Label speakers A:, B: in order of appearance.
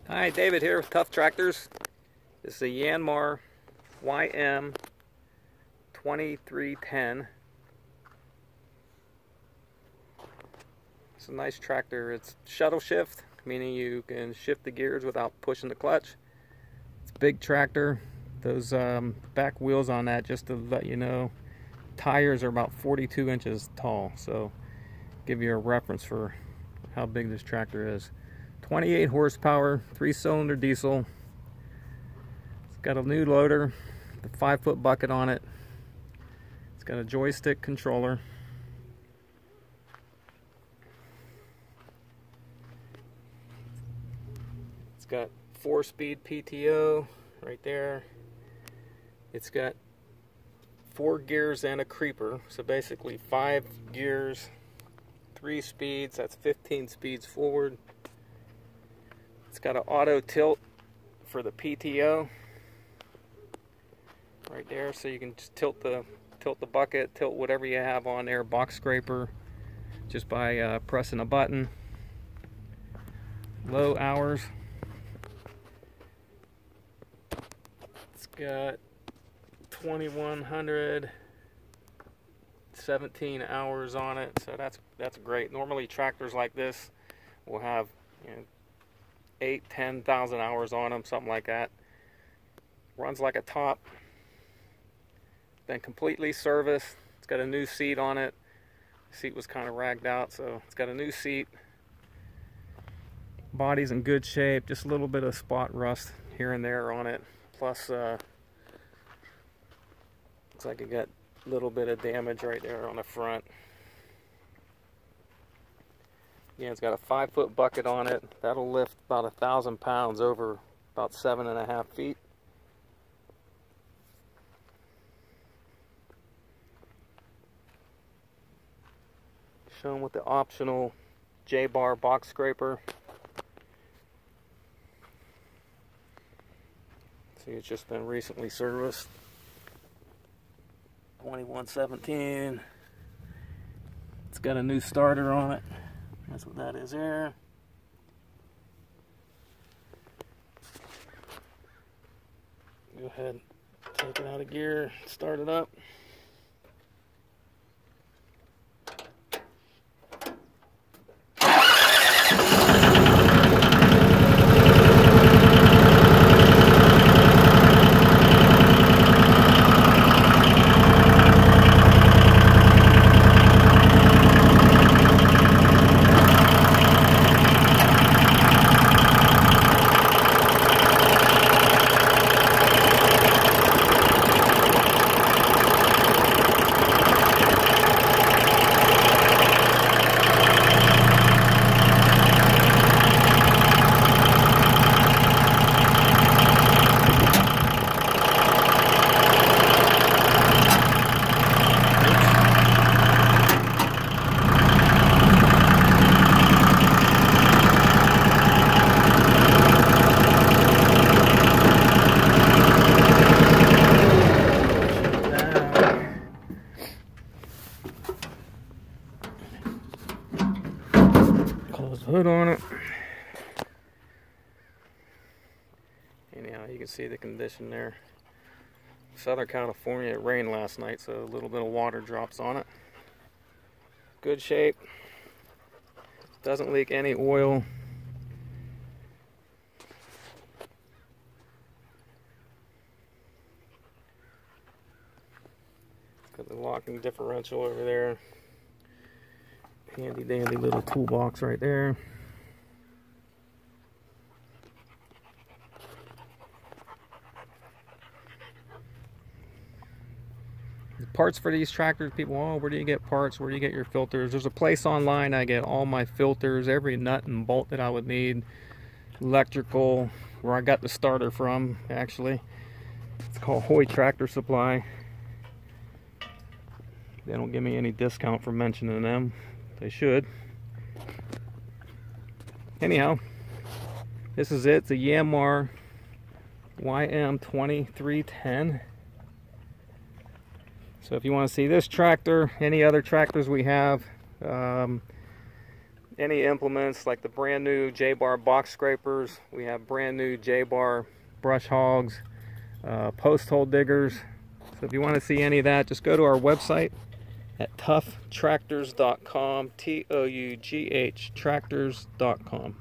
A: Hi, David here with Tough Tractors. This is a Yanmar YM2310. It's a nice tractor. It's shuttle shift, meaning you can shift the gears without pushing the clutch. It's a big tractor. Those back wheels on that, just to let you know, tires are about 42 inches tall, so give you a reference for how big this tractor is. 28 horsepower, 3-cylinder diesel. It's got a new loader, the 5-foot bucket on it. It's got a joystick controller. It's got 4-speed PTO right there. It's got 4 gears and a creeper, so basically 5 gears, 3 speeds. That's 15 speeds forward. It's got an auto tilt for the PTO right there, so you can just tilt the bucket, tilt whatever you have on there, box scraper, just by pressing a button. Low hours. It's got 2,117 hours on it, so that's great. Normally tractors like this will have 8,000-10,000 hours on them, something like that. Runs like a top. Been completely serviced. It's got a new seat on it. The seat was kind of ragged out, so it's got a new seat. Body's in good shape. Just a little bit of spot rust here and there on it. Plus, looks like it got a little bit of damage right there on the front. Yeah, it's got a 5-foot bucket on it. That'll lift about 1,000 pounds over about 7.5 feet. Shown with the optional J-bar box scraper. See, it's just been recently serviced. 2117. It's got a new starter on it. That's what that is there. Go ahead, take it out of gear, start it up. Close the hood on it. Anyhow, you can see the condition there. Southern California, it rained last night, so a little bit of water drops on it. Good shape. Doesn't leak any oil. Got the locking differential over there. Handy dandy little toolbox right there. The parts for these tractors, people, oh, where do you get parts? Where do you get your filters? There's a place online I get all my filters, every nut and bolt that I would need. Electrical, where I got the starter from, actually. It's called Hoy Tractor Supply. They don't give me any discount for mentioning them. They should. Anyhow, this is it. It's a Yanmar YM2310. So if you want to see this tractor, any other tractors we have, any implements like the brand new J-bar box scrapers. We have brand new J-bar brush hogs, post hole diggers. So if you want to see any of that, just go to our website at ToughTractors.com, ToughTractors.com.